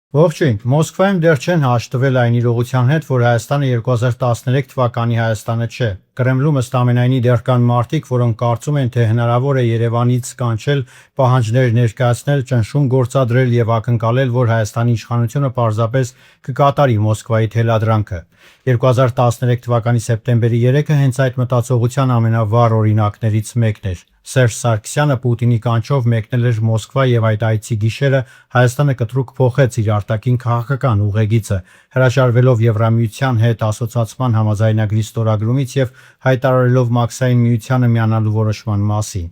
Ողջույն, Մոսկվայում դեռ չեն հաշտվել այն իրողության հետ, որ Հայաստանը 2013 թվականի Հայաստանը չէ։ Կրեմլում ըստ ամենայնի դեռ կան մարդիկ, որոնք կարծում են, թե հնարավոր է Երևանից կանչել, պահանջներ ներկայացնել, ճնշում գործադրել եւ ակնկալել, որ Հայաստանի իշխանությունը պարզապես կկատարի Մոսկվայի թելադրանքը։ 2013 թվականի սեպտեմբերի 3-ը հենց այդ մտածողության ամենավառ օրինակներից մեկն էր։ Սերժ Սարգսյանը Պուտինի կանչով մեկնել էր Մոսկվա եւ այդ այցի գիշերը Հայաստանը կտրուկ փոխեց իր արտաքին քաղաքական ուղեգիծը, հրաժարվելով Եվրամիության հետ ասոցիացման համաձայնագրի ստորագրումից եւ հայտարարելով Մաքսային միությանը միանալու որոշման մասին։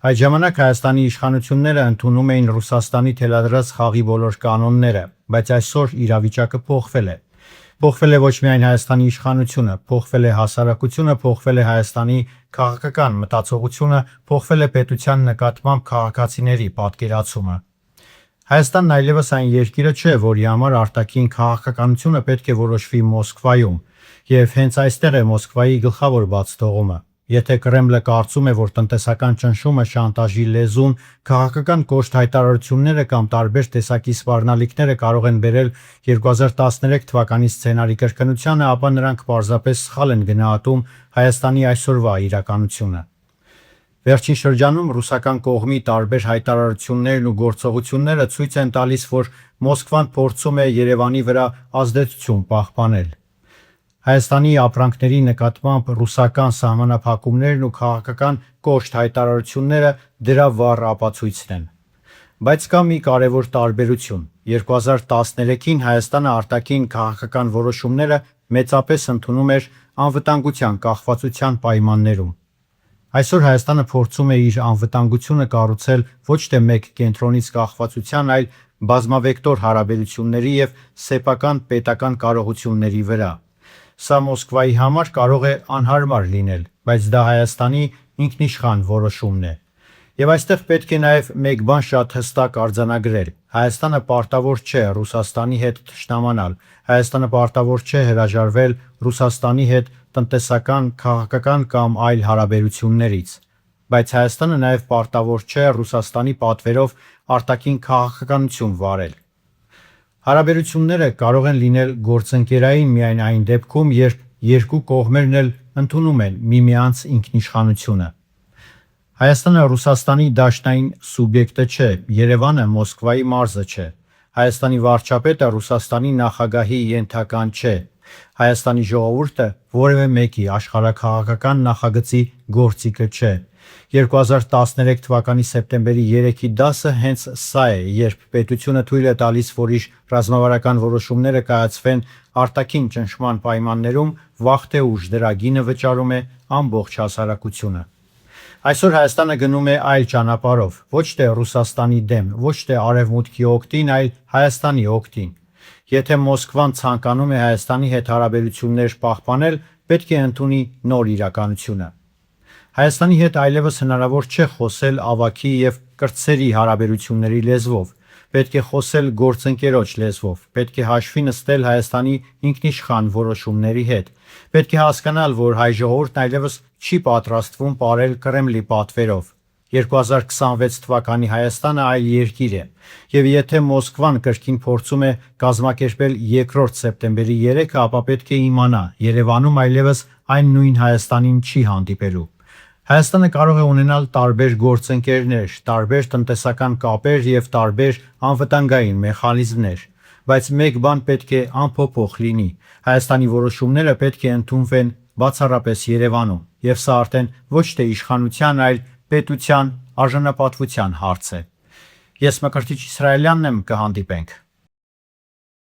Այդ ժամանակ Հայաստանի իշխանությունները ընդունում էին Ռուսաստանի թելադրած խաղի բոլոր կանոնները, բայց այսօր իրավիճակը փոխվել է։ Փոխվել է ոչ միայն Հայաստանի իշխանությունը, փոխվել է հասարակությունը, փոխվել է Հայաստանի քաղաքական մտածողությունը, փոխվել է պետության նկատմամբ քաղաքացիների պատկերացումը։ Հայաստանն այլևս այն երկիրը չէ, որի համար արտաքին քաղաքականությունը պետք է որոշվի Մոսկվայում, եւ հենց այստեղ է Մոսկվայի գլխավոր բացթողումը։ Եթե Կրեմլը կարծում է, որ տնտեսական ճնշումը, շանտաժի լեզուն, քաղաքական կոշտ հայտարարությունները կամ տարբեր տեսակի սպառնալիքները կարող են բերել 2013 թվականի սցենարի կրկնությանը, ապա նրանք պարզապես սխալ են գնահատում Հայաստանի այսօրվա իրականությունը։ Վերջին շրջանում ռուսական կողմի տարբեր հայտարարություններն ու գործողությունները ցույց են տալիս, որ Մոսկվան փորձում է Երևանի վրա ազդեցություն պահպանել։ Հայաստանի ապրանքների նկատմամբ ռուսական սահմանափակումներն ու քաղաքական կոշտ հայտարարությունները դրա վառ ապացույցն են։ Բայց կա մի կարևոր տարբերություն։ 2013-ին Հայաստանը արտաքին քաղաքական որոշումները մեծապես ընդունում էր անվտանգության կախվածության պայմաններում։ Այսօր Հայաստանը փորձում է իր անվտանգությունը կառուցել ոչ թե մեկ կենտրոնից կախվածության, այլ բազմավեկտոր հարաբերությունների եւ սեփական պետական կարողությունների վրա։ Սա Մոսկվայի համար կարող է անհարմար լինել, բայց դա Հայաստանի ինքնիշխան որոշումն է։ Եվ այստեղ պետք է նաև մեկ բան շատ հստակ արձանագրել. Հայաստանը պարտավոր չէ Ռուսաստանի հետ թշնամանալ, Հայաստանը պարտավոր չէ հրաժարվել Ռուսաստանի հետ տնտեսական, քաղաքական կամ այլ հարաբերություններից, բայց Հայաստանը նաև պարտավոր չէ Ռուսաստանի պատվերով արտաքին քաղաքականություն վարել։ Հարաբերությունները կարող են լինել գործընկերային միայն այն դեպքում, երբ երկու կողմերն էլ ընդունում են միմյանց ինքնիշխանությունը։ Հայաստանը Ռուսաստանի դաշնային սուբյեկտը չէ, Երևանը Մոսկվայի մարզը չէ։ Հայաստանի վարչապետը Ռուսաստանի նախագահի ենթական չէ։ Հայաստանի ժողովուրդը որևէ մեկի աշխարհաքաղաքական նախագծի գործիքը չէ։ 2013 թվականի սեպտեմբերի 3-ի դասը հենց սա է, երբ պետությունը թույլ է տալիս, որ իր ռազմավարական որոշումները կայացվեն արտաքին ճնշման պայմաններում, վաղ թե ուշ դրա գինը վճարում է ամբողջ հասարակությունը։ Այսօր Հայաստանը գնում է այլ ճանապարհով, ոչ թե Ռուսաստանի դեմ, ոչ թե Արևմուտքի օգտին, այլ Հայաստանի օգտին։ Եթե Մոսկվան ցանկանում է Հայաստանի հետ հարաբերություններ պահպանել, պետք է ընդունի նոր իրականությունը։ Հայաստանի հետ այլևս հնարավոր չէ խոսել ավագի եւ կրտսերի հարաբերությունների լեզվով, պետք է խոսել գործընկերոջ լեզվով, պետք է հաշվի նստել Հայաստանի ինքնիշխան որոշումների հետ, պետք է հասկանալ, որ հայ ժողովուրդն այլևս չի պատրաստվում ապրել Կրեմլի պատվերով։ 2026 թվականի Հայաստանը այլ երկիր է, եւ եթե Մոսկվան կրկին փորձում է կազմակերպել 2-րդ սեպտեմբերի 3-ը, ապա պետք է իմանա, Երևանում այլևս այն նույն Հայաստանին չի հանդիպելու։ Հայաստանը կարող է ունենալ տարբեր գործընկերներ, տարբեր տնտեսական կապեր եւ տարբեր անվտանգային մեխանիզմներ, բայց մեկ բան պետք է անփոփոխ լինի. Հայաստանի որոշումները պետք է ընդունվեն բացառապես Երևանում, եւ սա արդեն ոչ թե իշխանության, այլ պետության արժանապատվության հարց է։ Ես Մկրտիչ Իսրայելյանն եմ, կհանդիպենք։